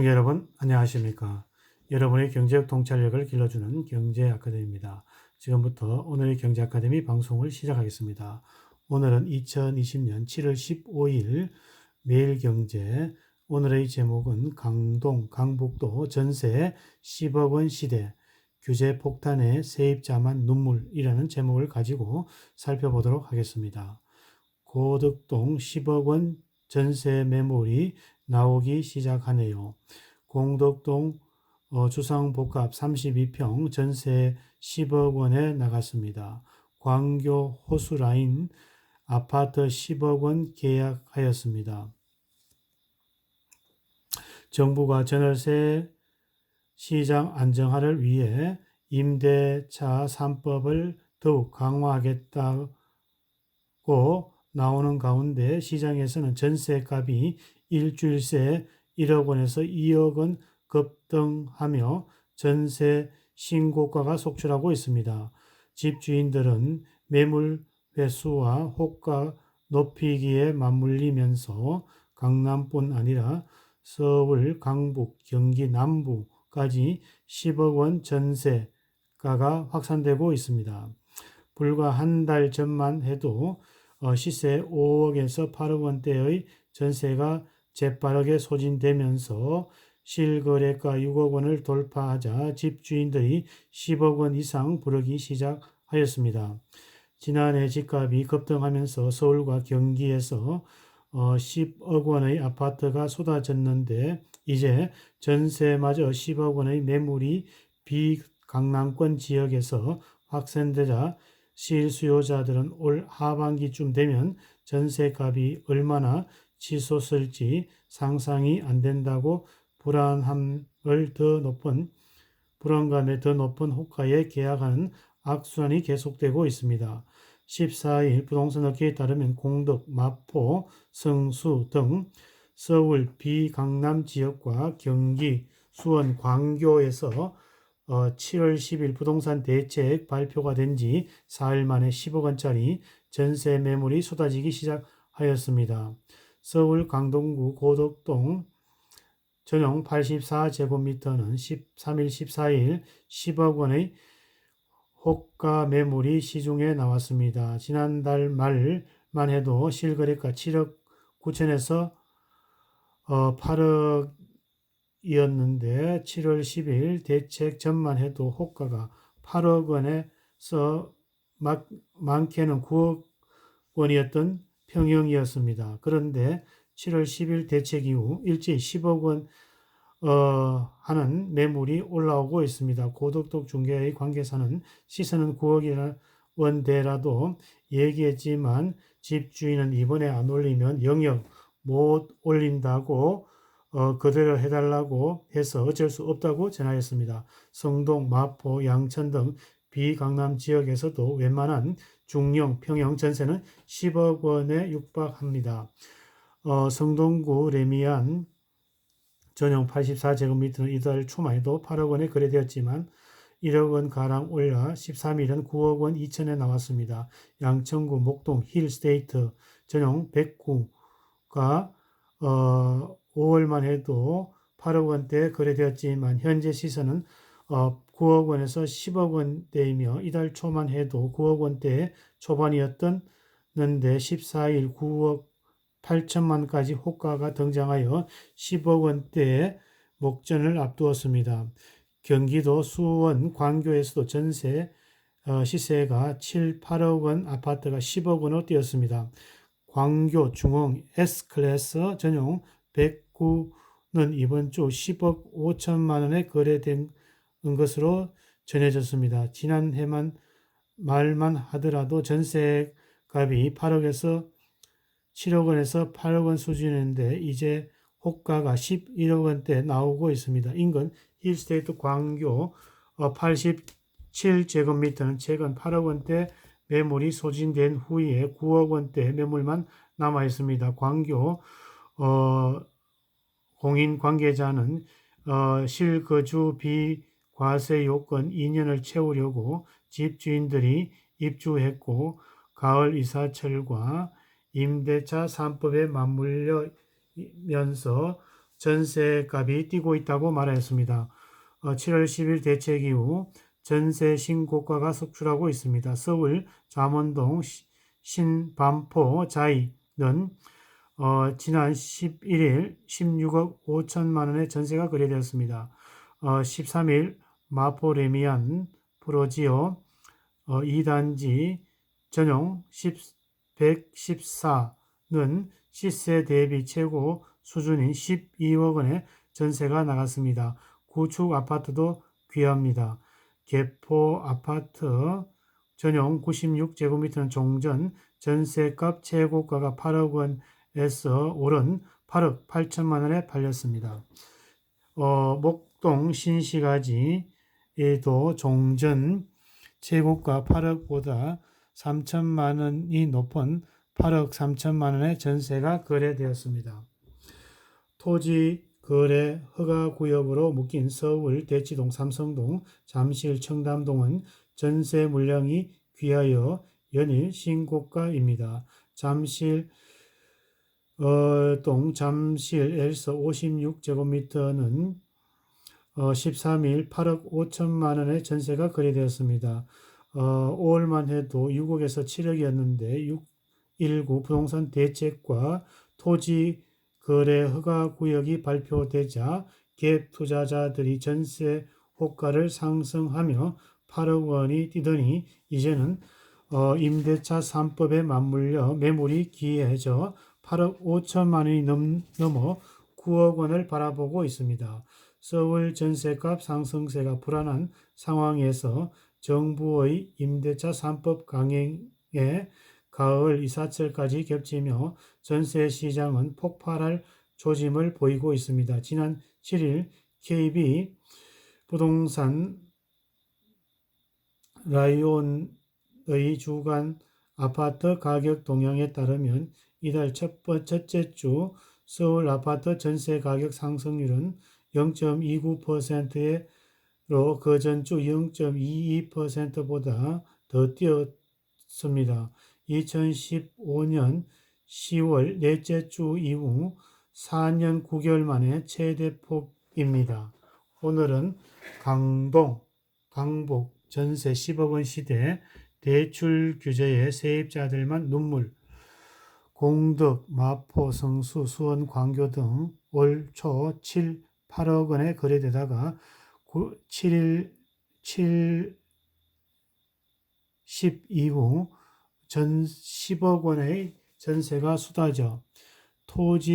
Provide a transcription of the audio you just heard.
여러분 안녕하십니까. 여러분의 경제적 통찰력을 길러주는 경제아카데미입니다. 지금부터 오늘의 경제아카데미 방송을 시작하겠습니다. 오늘은 2020년 7월 15일 매일경제. 오늘의 제목은 강북도 전세 10억 원 시대, 규제 폭탄에 세입자만 눈물이라는 제목을 가지고 살펴보도록 하겠습니다. 고덕동 10억 원 전세 매물이 나오기 시작하네요. 공덕동 주상복합 32평 전세 10억 원에 나갔습니다. 광교 호수라인 아파트 10억 원 계약하였습니다. 정부가 전월세 시장 안정화를 위해 임대차 3법을 더욱 강화하겠다고 나오는 가운데 시장에서는 전세값이 일주일 새 1억 원에서 2억 원 급등하며 전세 신고가가 속출하고 있습니다. 집주인들은 매물 회수와 호가 높이기에 맞물리면서 강남뿐 아니라 서울, 강북, 경기 남부까지 10억 원 전세가가 확산되고 있습니다. 불과 한 달 전만 해도 시세 5억에서 8억 원대의 전세가 재빠르게 소진되면서 실거래가 6억 원을 돌파하자 집주인들이 10억 원 이상 부르기 시작하였습니다. 지난해 집값이 급등하면서 서울과 경기에서 10억 원의 아파트가 쏟아졌는데 이제 전세마저 10억 원의 매물이 비강남권 지역에서 확산되자 실수요자들은 올 하반기쯤 되면 전세값이 얼마나 치솟을지 상상이 안 된다고 불안감에 더 높은 호가에 계약하는 악순환이 계속되고 있습니다. 14일 부동산 업계에 따르면 공덕, 마포, 성수 등 서울 비강남 지역과 경기, 수원, 광교에서 7월 10일 부동산 대책 발표가 된 지 4일 만에 10억 원짜리 전세 매물이 쏟아지기 시작하였습니다. 서울 강동구 고덕동 전용 84제곱미터는 13일, 14일 10억 원의 호가 매물이 시중에 나왔습니다. 지난달 말만 해도 실거래가 7억 9천에서 8억 이었는데 7월 10일 대책 전만 해도 호가가 8억 원에서 많게는 9억 원이었던 평형이었습니다. 그런데 7월 10일 대책 이후 일제히 10억 원 하는 매물이 올라오고 있습니다. 고덕동 중개의 관계사는 시세는 9억 원대라도 얘기했지만 집주인은 이번에 안 올리면 영영 못 올린다고 그대로 해달라고 해서 어쩔 수 없다고 전하였습니다. 성동, 마포, 양천 등 비강남 지역에서도 웬만한 중형, 평형 전세는 10억 원에 육박합니다. 성동구 레미안 전용 84제곱미터는 이달 초만 해도 8억 원에 거래되었지만 1억 원 가량 올라 13일은 9억 원 2천에 나왔습니다. 양천구 목동 힐스테이트 전용 109가 5월만 해도 8억 원대 거래되었지만 현재 시세는 9억 원에서 10억 원대이며 이달 초만 해도 9억 원대 초반이었는데 14일 9억 8천만까지 호가가 등장하여 10억 원대의 목전을 앞두었습니다. 경기도 수원 광교에서도 전세 시세가 7, 8억 원 아파트가 10억 원으로 뛰었습니다. 광교 중흥 S클래스 전용 109는 이번 주 10억 5천만 원에 거래된 것으로 전해졌습니다. 지난해만 말만 하더라도 전세값이 8억에서 7억 원에서 8억 원 수준인데 이제 호가가 11억 원대 나오고 있습니다. 인근 힐스테이트 광교 87제곱미터는 최근 8억 원대 매물이 소진된 후에 9억 원대 매물만 남아 있습니다. 광교 공인 관계자는 실거주 비과세 요건 2년을 채우려고 집주인들이 입주했고 가을 이사철과 임대차 3법에 맞물려면서 전세값이 뛰고 있다고 말하였습니다. 7월 10일 대책 이후 전세 신고가가 속출하고 있습니다. 서울 잠원동 신반포 자이는 지난 11일 16억 5천만 원의 전세가 거래되었습니다. 13일 마포레미안 프로지오 2단지 전용 114는 시세 대비 최고 수준인 12억 원의 전세가 나갔습니다. 구축 아파트도 귀합니다. 개포 아파트 전용 96제곱미터는 종전 전세값 최고가가 8억 원에서 오른 8억 8천만 원에 팔렸습니다. 목동 신시가지에도 종전 최고가 8억보다 3천만 원이 높은 8억 3천만 원의 전세가 거래되었습니다. 토지 거래 허가구역으로 묶인 서울 대치동, 삼성동, 잠실, 청담동은 전세 물량이 귀하여 연일 신고가입니다. 잠실 잠실에서 56제곱미터는 13일 8억 5천만 원의 전세가 거래되었습니다. 5월만 해도 6억에서 7억이었는데 6.19 부동산 대책과 토지 거래 허가 구역이 발표되자 갭 투자자들이 전세 호가를 상승하며 8억 원이 뛰더니 이제는 임대차 3법에 맞물려 매물이 기해져 8억 5천만 원이 넘어 9억 원을 바라보고 있습니다. 서울 전세값 상승세가 불안한 상황에서 정부의 임대차 3법 강행에 가을 이사철까지 겹치며 전세 시장은 폭발할 조짐을 보이고 있습니다. 지난 7일 KB 부동산 라이온의 주간 아파트 가격 동향에 따르면 이달 첫째 주 서울 아파트 전세 가격 상승률은 0.29%로 그 전주 0.22%보다 더 뛰었습니다. 2015년 10월 넷째 주 이후 4년 9개월 만에 최대폭입니다. 오늘은 강북 전세 10억 원 시대 대출 규제에 세입자들만 눈물, 공덕, 마포, 성수, 수원, 광교 등 올 초 7, 8억 원에 거래되다가 7일 10 이후 10억 원의 전세가 쏟아져 토지